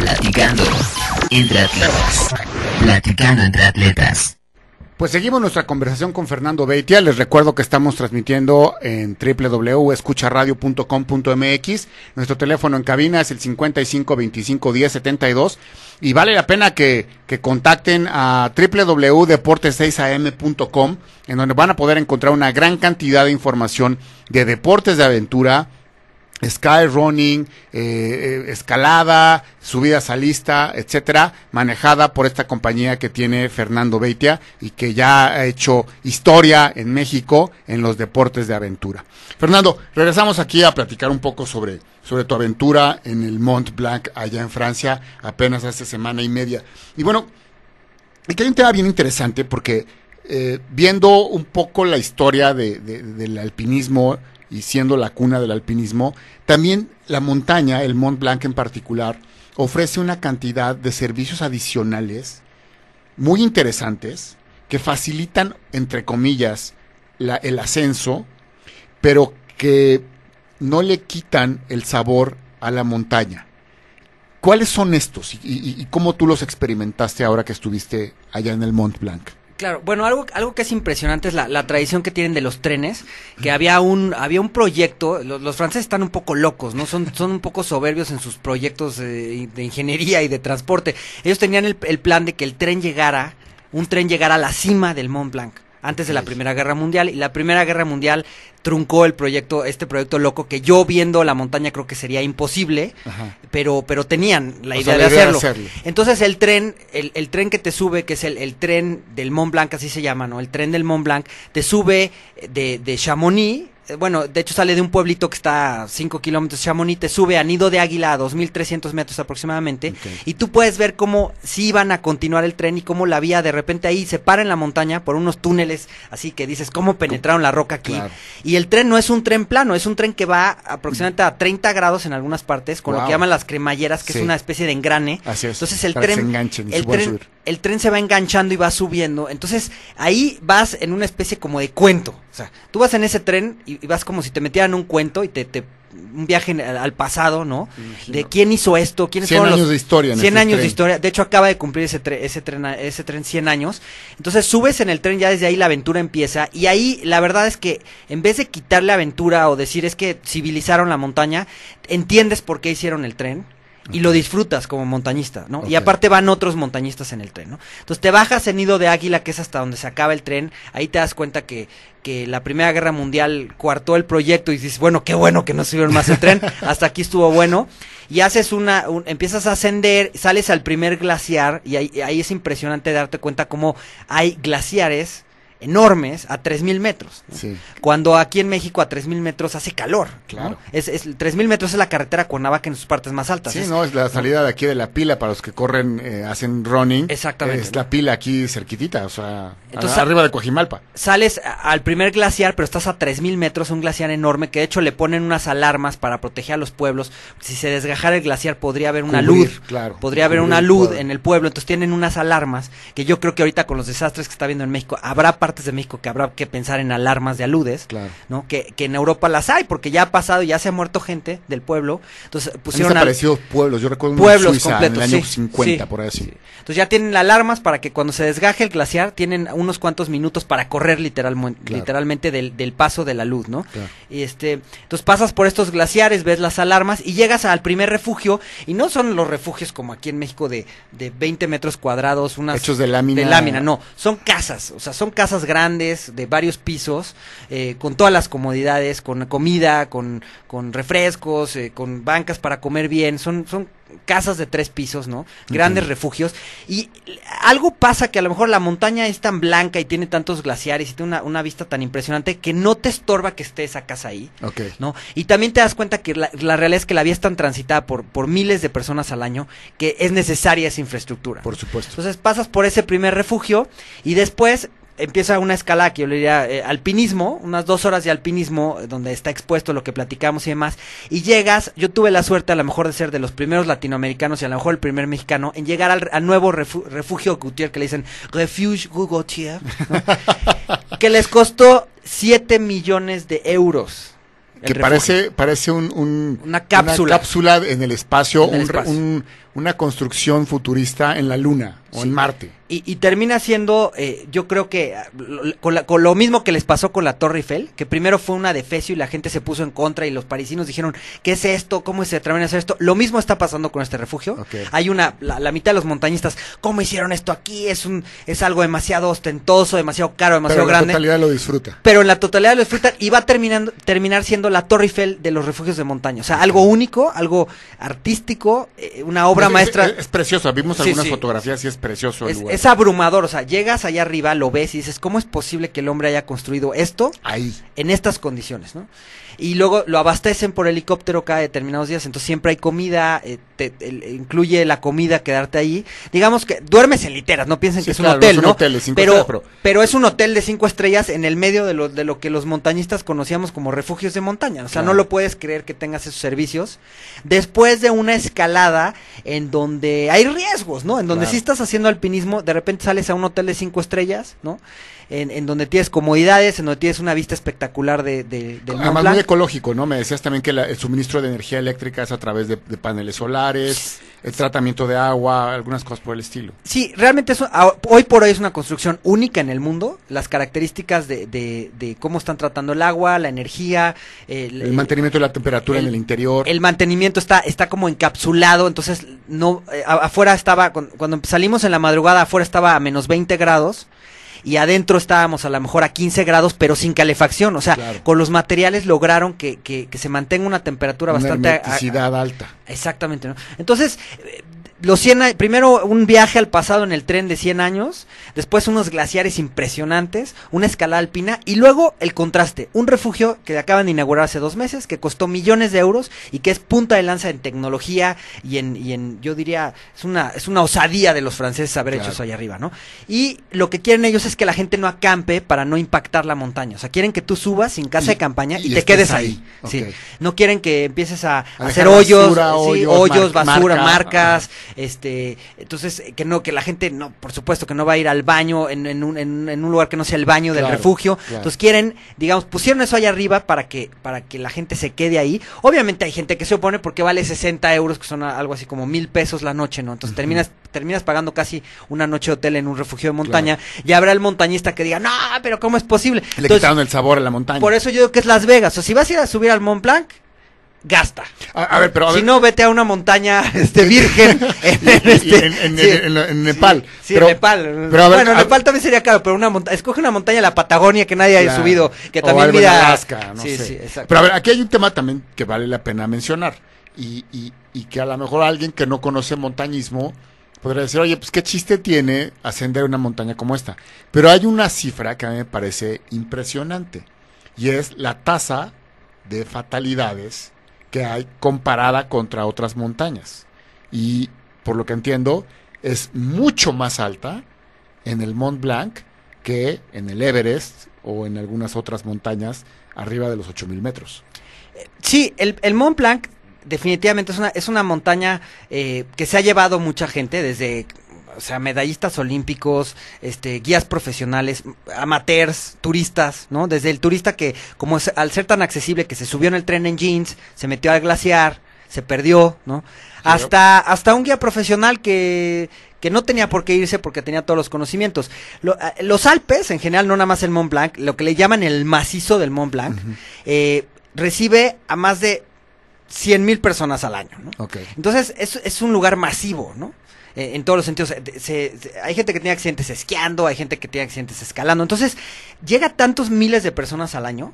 Platicando entre atletas. Platicando entre atletas. Pues seguimos nuestra conversación con Fernando Beitia. Les recuerdo que estamos transmitiendo en www.escucharadio.com.mx. Nuestro teléfono en cabina es el 55 25 10 72. Y vale la pena que contacten a www.deportes6am.com, en donde van a poder encontrar una gran cantidad de información de deportes de aventura, sky running, escalada, subidas a lista, etcétera, manejada por esta compañía que tiene Fernando Beitia y que ya ha hecho historia en México en los deportes de aventura. Fernando, regresamos aquí a platicar un poco sobre tu aventura en el Mont Blanc allá en Francia, apenas hace semana y media. Y bueno, aquí hay un tema bien interesante porque viendo un poco la historia del alpinismo y siendo la cuna del alpinismo, también la montaña, el Mont Blanc en particular, ofrece una cantidad de servicios adicionales muy interesantes que facilitan, entre comillas, el ascenso, pero que no le quitan el sabor a la montaña. ¿Cuáles son estos y cómo tú los experimentaste ahora que estuviste allá en el Mont Blanc? Claro, bueno, algo que es impresionante es la tradición que tienen de los trenes, que había un proyecto. Los franceses están un poco locos, ¿no? Son un poco soberbios en sus proyectos de ingeniería y de transporte. Ellos tenían el plan de que un tren llegara a la cima del Mont Blanc antes de la Primera Guerra Mundial, y la Primera Guerra Mundial truncó este proyecto loco, que yo viendo la montaña creo que sería imposible. Ajá. pero tenían la idea de hacerlo. Entonces el tren que te sube, que es el tren del Mont Blanc, así se llama, ¿no? El tren del Mont Blanc te sube de Chamonix. Bueno, de hecho sale de un pueblito que está a 5 kilómetros de Chamonix, te sube a Nido de Águila a 2.300 metros aproximadamente, y tú puedes ver cómo sí iban a continuar el tren y cómo la vía de repente ahí se para en la montaña por unos túneles, así que dices, ¿cómo penetraron la roca aquí? Claro. Y el tren no es un tren plano, es un tren que va aproximadamente a 30 grados en algunas partes, con lo que llaman las cremalleras, que es una especie de engrane. Así es. Entonces el tren se va enganchando y va subiendo, entonces ahí vas en una especie como de cuento, o sea, tú vas en ese tren y vas como si te metieran un cuento y un viaje al pasado, ¿no? De quién hizo esto, quiénes fueron los 100 años de historia. 100 años de historia. De hecho, acaba de cumplir ese tren 100 años. Entonces, subes en el tren, ya desde ahí la aventura empieza. Y ahí, la verdad es que, en vez de quitarle aventura o decir es que civilizaron la montaña, entiendes por qué hicieron el tren. Y lo disfrutas como montañista, ¿no? Y aparte van otros montañistas en el tren, ¿no? Entonces te bajas en Nido de Águila, que es hasta donde se acaba el tren. Ahí te das cuenta que la Primera Guerra Mundial coartó el proyecto y dices, bueno, qué bueno que no subieron más el tren. Hasta aquí estuvo bueno. Y haces empiezas a ascender, sales al primer glaciar y ahí es impresionante darte cuenta cómo hay glaciares enormes a 3,000 metros, ¿no? Sí. Cuando aquí en México a 3,000 metros hace calor, claro, ¿no? 3,000 metros es la carretera a Cuernavaca en sus partes más altas. Sí, no, es la salida de aquí de la Pila para los que corren, hacen running. Exactamente. Es la Pila aquí cerquitita, o sea, entonces, arriba de Coajimalpa. Sales al primer glaciar, pero estás a 3,000 metros, un glaciar enorme, que de hecho le ponen unas alarmas para proteger a los pueblos. Si se desgajara el glaciar podría haber una luz, claro, podría haber una luz en el pueblo, entonces tienen unas alarmas, que yo creo que ahorita con los desastres que está habiendo en México, habrá partes de México que habrá que pensar en alarmas de aludes, claro, ¿no? Que en Europa las hay, porque ya ha pasado, ya se ha muerto gente del pueblo, entonces pusieron han desaparecido pueblos, yo recuerdo pueblos Suiza, completos, en el año 50, por ahí así. Sí. Entonces ya tienen alarmas para que cuando se desgaje el glaciar, tienen unos cuantos minutos para correr literalmente del paso de la luz, ¿no? Claro. Entonces pasas por estos glaciares, ves las alarmas y llegas al primer refugio, y no son los refugios como aquí en México de 20 metros cuadrados, hechos de lámina. De lámina, no, son casas, o sea, son casas grandes, de varios pisos, con todas las comodidades, con comida, con refrescos, con bancas para comer bien, son casas de 3 pisos, ¿no? Grandes refugios. Y algo pasa que a lo mejor la montaña es tan blanca y tiene tantos glaciares y tiene una vista tan impresionante que no te estorba que esté esa casa ahí, ¿no? Y también te das cuenta que la realidad es que la vía es tan transitada por miles de personas al año que es necesaria esa infraestructura. Por supuesto. Entonces pasas por ese primer refugio y después empieza una escalada que yo le diría alpinismo, unas 2 horas de alpinismo donde está expuesto lo que platicamos y demás, y llegas, yo tuve la suerte a lo mejor de ser de los primeros latinoamericanos y a lo mejor el primer mexicano en llegar al nuevo refugio Gautier, que le dicen Refuge Gautier, ¿no? Que les costó 7 millones de euros. Que parece una cápsula en el espacio, una construcción futurista en la Luna o Sí. en Marte. Y termina siendo, yo creo que con lo mismo que les pasó con la Torre Eiffel, que primero fue una defecio y la gente se puso en contra y los parisinos dijeron, ¿qué es esto? ¿Cómo se atreven a hacer esto? Lo mismo está pasando con este refugio. Okay. Hay la mitad de los montañistas, ¿cómo hicieron esto aquí? Es algo demasiado ostentoso, demasiado caro, demasiado Pero la grande. totalidad lo disfruta. Pero en la totalidad lo disfrutan y va a terminar siendo la Torre Eiffel de los refugios de montaña. O sea, algo único, algo artístico, una obra maestra. Es precioso, vimos Sí, algunas sí. fotografías y es precioso el lugar. Es abrumador, o sea, llegas allá arriba, lo ves y dices, ¿cómo es posible que el hombre haya construido esto Ahí. en estas condiciones, ¿no? Y luego lo abastecen por helicóptero cada determinados días, entonces siempre hay comida, incluye la comida quedarte ahí. Digamos que duermes en literas, no piensen Sí, que es claro, un hotel, no es un ¿no? hotel de 5 estrellas, pero es un hotel de 5 estrellas en el medio de lo que los montañistas conocíamos como refugios de montaña. O sea, Claro. no lo puedes creer que tengas esos servicios después de una escalada en donde hay riesgos, ¿no? En donde Claro. sí estás haciendo alpinismo, de repente sales a un hotel de 5 estrellas, ¿no? En donde tienes comodidades, en donde tienes una vista espectacular del Mont Además, muy Blanc. ecológico, ¿no? Me decías también que el suministro de energía eléctrica es a través de paneles solares, el tratamiento de agua, algunas cosas por el estilo. Sí, realmente hoy por hoy es una construcción única en el mundo. Las características de cómo están tratando el agua, la energía, El mantenimiento de la temperatura en el interior. el mantenimiento está como encapsulado, entonces no afuera estaba, cuando salimos en la madrugada, afuera estaba a menos 20 grados. Y adentro estábamos a lo mejor a 15 grados, pero sin calefacción. O sea, Claro. con los materiales lograron que se mantenga una temperatura Una bastante... hermeticidad alta. Exactamente, ¿no? Entonces, primero un viaje al pasado en el tren de 100 años, después unos glaciares impresionantes, una escalada alpina y luego el contraste, un refugio que acaban de inaugurar hace 2 meses, que costó millones de euros y que es punta de lanza en tecnología y en yo diría, es una osadía de los franceses haber hecho Claro. eso allá arriba, ¿no? Y lo que quieren ellos es que la gente no acampe para no impactar la montaña, o sea, quieren que tú subas sin casa de campaña y te estés quedes ahí. Sí. Ok. No quieren que empieces a hacer dejar hoyos, basura, sí, hoyos, basura, marca. marcas, entonces que la gente no, por supuesto que no va a ir al baño en un lugar que no sea el baño del Claro, refugio. claro. Entonces quieren, digamos, pusieron eso allá arriba para que la gente se quede ahí. Obviamente hay gente que se opone porque vale 60 euros, que son algo así como 1,000 pesos la noche, ¿no? Entonces terminas pagando casi una noche de hotel en un refugio de montaña. Y habrá el montañista que diga, no, pero ¿cómo es posible? Le Entonces, quitaron el sabor a la montaña. por eso yo digo que es Las Vegas. O si vas a ir a subir al Mont Blanc, gasta. A ver, pero a Si ver, no, vete a una montaña virgen en Nepal. Sí, Pero- en Nepal. pero a ver, Bueno, Nepal también sería caro, pero escoge una montaña en la Patagonia que nadie haya Claro. subido, que O también algo en mida... Alaska, no sí, sé. sí, exacto. Pero a ver, aquí hay un tema también que vale la pena mencionar. Y que a lo mejor alguien que no conoce montañismo podría decir, oye, pues qué chiste tiene ascender una montaña como esta. Pero hay una cifra que a mí me parece impresionante. Y es la tasa de fatalidades que hay comparada contra otras montañas. Y por lo que entiendo, es mucho más alta en el Mont Blanc que en el Everest o en algunas otras montañas arriba de los 8,000 metros. Sí, el Mont Blanc definitivamente es una montaña que se ha llevado mucha gente desde, o sea, medallistas olímpicos, guías profesionales, amateurs, turistas, ¿no? Desde el turista que, al ser tan accesible, que se subió en el tren en jeans, se metió al glaciar, se perdió, ¿no? Hasta un guía profesional que no tenía por qué irse porque tenía todos los conocimientos. Los Alpes, en general, no nada más el Mont Blanc, lo que le llaman el macizo del Mont Blanc, recibe a más de 100,000 personas al año, ¿no? Okay. Entonces es un lugar masivo, ¿no? En todos los sentidos. Hay gente que tiene accidentes esquiando, hay gente que tiene accidentes escalando. Entonces llega tantos miles de personas al año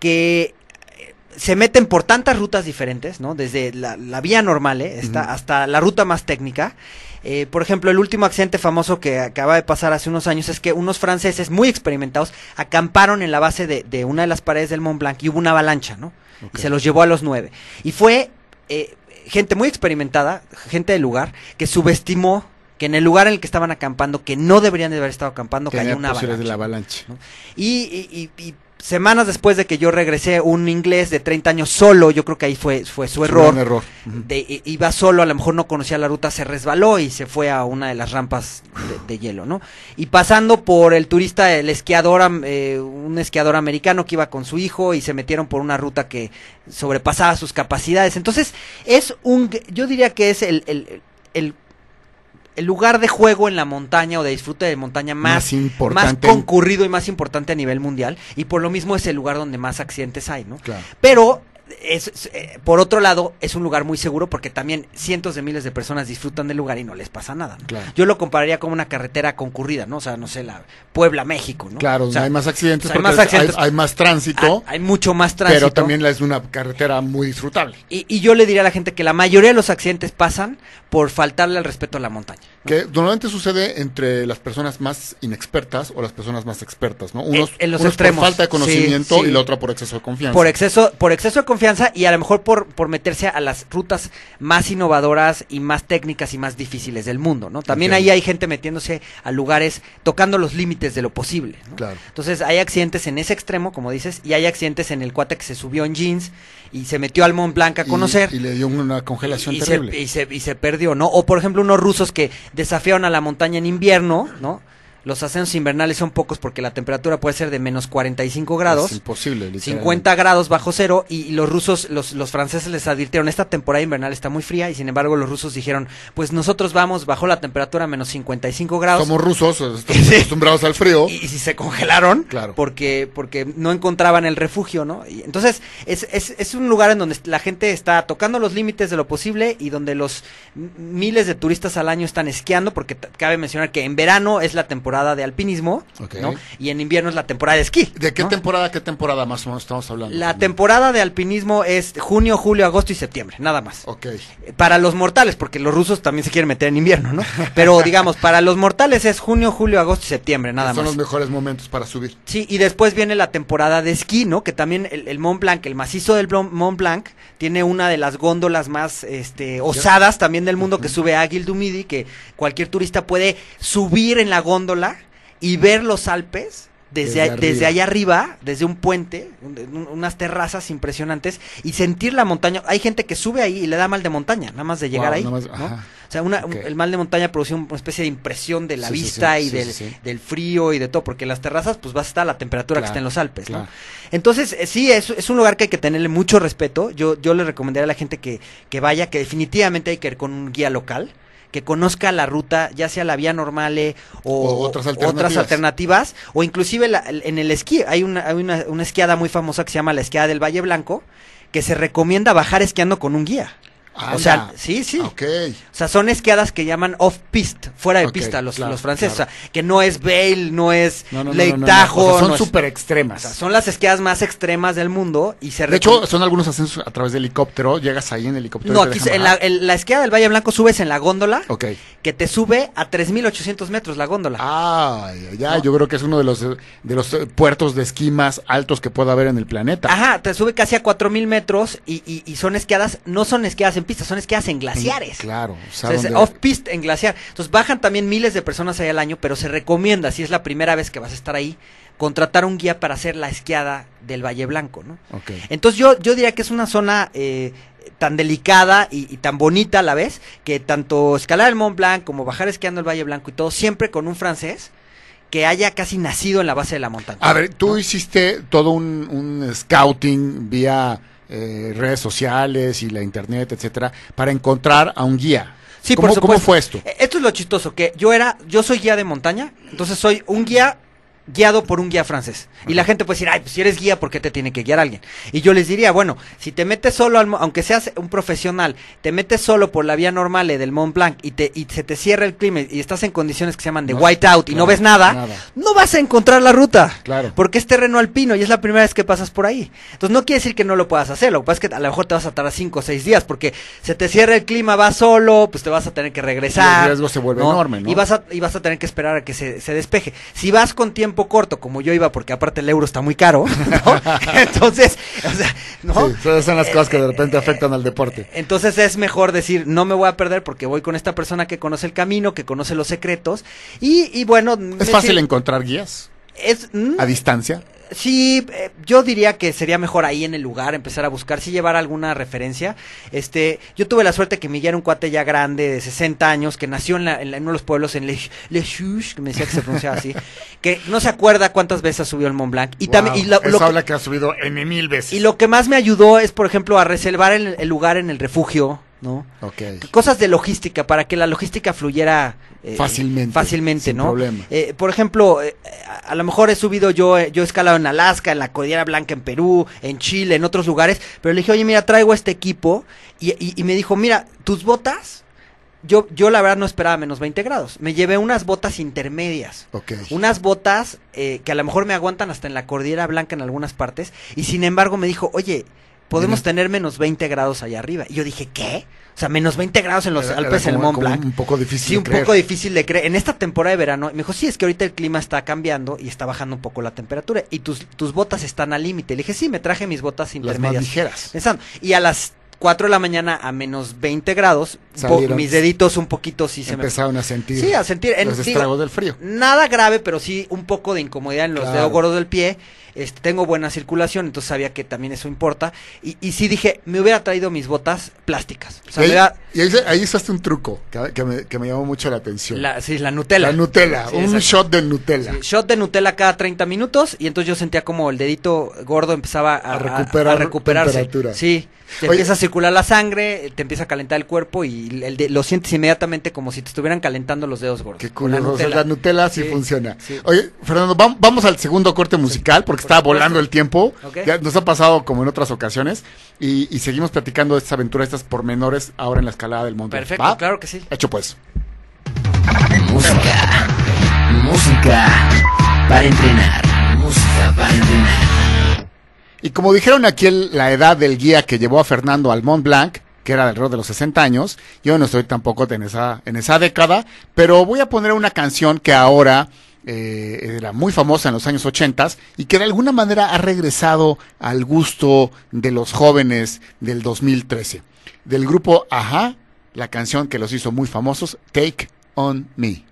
que se meten por tantas rutas diferentes, ¿no? Desde la vía normal, hasta la ruta más técnica. Por ejemplo, el último accidente famoso que acaba de pasar hace unos años es que unos franceses muy experimentados acamparon en la base de una de las paredes del Mont Blanc y hubo una avalancha, ¿no? Okay. Y se los llevó a los 9. Y fue gente muy experimentada, gente del lugar, que subestimó que en el lugar en el que estaban acampando, que no deberían de haber estado acampando, Tenía cayó una posibilidades avalancha. de la avalancha. ¿No? Y semanas después de que yo regresé, un inglés de 30 años solo, yo creo que ahí fue su error. Un error. Ujú. Iba solo, a lo mejor no conocía la ruta, se resbaló y se fue a una de las rampas de hielo, ¿no? Y pasando por el turista, el esquiador, un esquiador americano que iba con su hijo y se metieron por una ruta que sobrepasaba sus capacidades. Entonces, yo diría que es el lugar de juego en la montaña o de disfrute de montaña más concurrido y más importante a nivel mundial, y por lo mismo es el lugar donde más accidentes hay, ¿no? Claro. Pero por otro lado, es un lugar muy seguro porque también cientos de miles de personas disfrutan del lugar y no les pasa nada, ¿no? Claro. Yo lo compararía como una carretera concurrida, ¿no? O sea, no sé, la Puebla-México, ¿no? Claro, o sea, hay más accidentes hay porque más accidentes. hay más tránsito. Hay mucho más tránsito. Pero también es una carretera muy disfrutable. Y yo le diría a la gente que la mayoría de los accidentes pasan por faltarle al respeto a la montaña, ¿no? Que normalmente sucede entre las personas más inexpertas o las personas más expertas, ¿no? Unos los extremos. Por falta de conocimiento, sí. Y la otra por exceso de confianza. Por exceso de confianza y a lo mejor por meterse a las rutas más innovadoras y más técnicas y más difíciles del mundo, ¿no? También ahí hay gente metiéndose a lugares, tocando los límites de lo posible, ¿no? Claro. Entonces hay accidentes en ese extremo, como dices, y hay accidentes en el cuate que se subió en jeans y se metió al Mont Blanc a conocer. Y le dio una congelación terrible. Y se perdió, ¿no? O por ejemplo unos rusos que desafiaron a la montaña en invierno, ¿no? Los ascensos invernales son pocos porque la temperatura puede ser de menos 45 grados. Es imposible, literalmente. 50 grados bajo cero, y los rusos, los franceses les advirtieron, esta temporada invernal está muy fría, y sin embargo los rusos dijeron, pues nosotros vamos bajo la temperatura menos 55 grados. Somos rusos, estamos acostumbrados al frío. Y si se congelaron, claro, porque no encontraban el refugio, ¿no? Y entonces es un lugar en donde la gente está tocando los límites de lo posible y donde los miles de turistas al año están esquiando, porque cabe mencionar que en verano es la temporada de alpinismo, okay, ¿no? Y en invierno es la temporada de esquí. ¿De qué ¿no? temporada más o menos estamos hablando? La temporada de alpinismo es junio, julio, agosto y septiembre, nada más. Okay. Para los mortales, porque los rusos también se quieren meter en invierno, ¿no? Pero digamos, para los mortales es junio, julio, agosto y septiembre, nada más. Son los mejores momentos para subir. Sí, y después viene la temporada de esquí, ¿no? Que también el Mont Blanc, el macizo del Mont Blanc, tiene una de las góndolas más osadas también del mundo, que sube a Águil du Midi, que cualquier turista puede subir en la góndola y ver los Alpes desde allá arriba, desde un puente, unas terrazas impresionantes, y sentir la montaña. Hay gente que sube ahí y le da mal de montaña, nada más de llegar ahí, ¿no? O sea, el mal de montaña produce una especie de impresión de la vista y del frío y de todo, porque en las terrazas pues va a estar la temperatura que está en los Alpes, ¿no? Entonces, sí, es un lugar que hay que tenerle mucho respeto. Yo le recomendaría a la gente que vaya, que definitivamente hay que ir con un guía local, que conozca la ruta, ya sea la vía normale o otras alternativas, o inclusive en el esquí. Hay una esquiada muy famosa que se llama la esquiada del Valle Blanco, que se recomienda bajar esquiando con un guía. O sea, sí. Okay. O sea, son esquiadas que llaman off-piste, fuera de pista, los franceses. Claro. O sea, que no es Vail, no es Lake Tahoe. O sea, son súper extremas. O sea, son las esquiadas más extremas del mundo. Y de hecho, son algunos ascensos a través de helicóptero. Llegas ahí en helicóptero. No, aquí en la esquiada del Valle Blanco subes en la góndola. Okay. Que te sube a 3,800 metros la góndola. ¿No? Yo creo que es uno de los puertos de esquí más altos que pueda haber en el planeta. Ajá, te sube casi a 4,000 metros y son esquiadas, no son esquiadas en pista, son esquiadas en glaciares. Claro. O sea, off-piste en glaciar. Entonces bajan también miles de personas ahí al año, pero se recomienda, si es la primera vez que vas a estar ahí, contratar un guía para hacer la esquiada del Valle Blanco, ¿no? Okay. Entonces yo diría que es una zona tan delicada y tan bonita a la vez, que tanto escalar el Mont Blanc como bajar esquiando el Valle Blanco y todo, siempre con un francés que haya casi nacido en la base de la montaña. A ver, tú hiciste todo un scouting vía redes sociales y la internet, etcétera, para encontrar a un guía. Sí, ¿Cómo, por supuesto. ¿Cómo fue esto? Esto es lo chistoso, que yo soy guía de montaña, entonces soy un guía guiado por un guía francés. Y la gente puede decir, pues si eres guía, ¿por qué te tiene que guiar alguien? Y yo les diría, bueno, si te metes solo, aunque seas un profesional, te metes solo por la vía normal del Mont Blanc y se te cierra el clima y estás en condiciones que se llaman de whiteout y no ves nada, no vas a encontrar la ruta. Claro. Porque es terreno alpino y es la primera vez que pasas por ahí. Entonces no quiere decir que no lo puedas hacer, lo que pasa es que a lo mejor te vas a tardar 5 o 6 días porque se te cierra el clima, vas solo, pues te vas a tener que regresar. El riesgo se vuelve enorme, ¿no? Y vas a tener que esperar a que se despeje. Si vas con tiempo corto, como yo iba, porque aparte el euro está muy caro, ¿no? Entonces, o sea, ¿no? Sí, esas son las cosas que de repente afectan al deporte. Entonces es mejor decir, no me voy a perder porque voy con esta persona que conoce el camino, que conoce los secretos, y bueno... ¿Es fácil encontrar guías? ¿A distancia? Sí, yo diría que sería mejor ahí en el lugar empezar a buscar, si llevar alguna referencia. Yo tuve la suerte que mi guía era un cuate ya grande de 60 años que nació en uno de los pueblos en Les Chuches, que me decía que se pronunciaba así, que no se acuerda cuántas veces subió el Mont Blanc. Y también habla que ha subido N 1000 veces. Y lo que más me ayudó es, por ejemplo, a reservar el lugar en el refugio, ¿no? Ok. Cosas de logística, para que la logística fluyera Fácilmente, sin ¿no? problema. Por ejemplo, a lo mejor he subido yo he escalado en Alaska, en la Cordillera Blanca en Perú, en Chile, en otros lugares, pero le dije, oye, mira, traigo este equipo, y me dijo, mira, tus botas, yo la verdad no esperaba menos 20 grados, me llevé unas botas intermedias, Ok. unas botas que a lo mejor me aguantan hasta en la Cordillera Blanca en algunas partes, y sin embargo me dijo, oye, podemos tener menos 20 grados allá arriba. Y yo dije, ¿qué? O sea, menos 20 grados en los Alpes, en el Mont Blanc. Un poco difícil Sí, de un creer. poco difícil de creer. En esta temporada de verano, me dijo, sí, es que ahorita el clima está cambiando y está bajando un poco la temperatura. Y tus botas están al límite. Le dije, sí, me traje mis botas Las intermedias. más ligeras. Pensando. Y a las 4 de la mañana a menos 20 grados, mis deditos un poquito sí se empezaron a sentir. Sí, a sentir. Los estragos del frío. Nada grave, pero sí un poco de incomodidad en los Claro. dedos gordos del pie. Tengo buena circulación, entonces sabía que también eso importa. Y sí dije, me hubiera traído mis botas plásticas. O sea, Y ahí usaste un truco que me llamó mucho la atención. la Nutella. La Nutella, Sí, un exacto. shot de Nutella. Sí, shot de Nutella cada 30 minutos y entonces yo sentía como el dedito gordo empezaba a recuperarse. temperatura. Sí, te Oye, empieza a circular la sangre, te empieza a calentar el cuerpo y lo sientes inmediatamente como si te estuvieran calentando los dedos gordos. qué Con la curioso. Nutella. La Nutella sí Sí, funciona. sí. Oye, Fernando, vamos al segundo corte musical porque por está supuesto. volando el tiempo. Ok. Ya nos ha pasado como en otras ocasiones y seguimos platicando de estas aventuras, estas pormenores ahora en la escalada del monte. Perfecto, ¿Va? claro que sí. Hecho pues. Música. Música para entrenar. Música para entrenar. Y como dijeron aquí la edad del guía que llevó a Fernando al Mont Blanc, que era alrededor de los 60 años, yo no estoy tampoco en esa década, pero voy a poner una canción que ahora era muy famosa en los años 80 y que de alguna manera ha regresado al gusto de los jóvenes del 2013. Del grupo Ajá, la canción que los hizo muy famosos, Take On Me.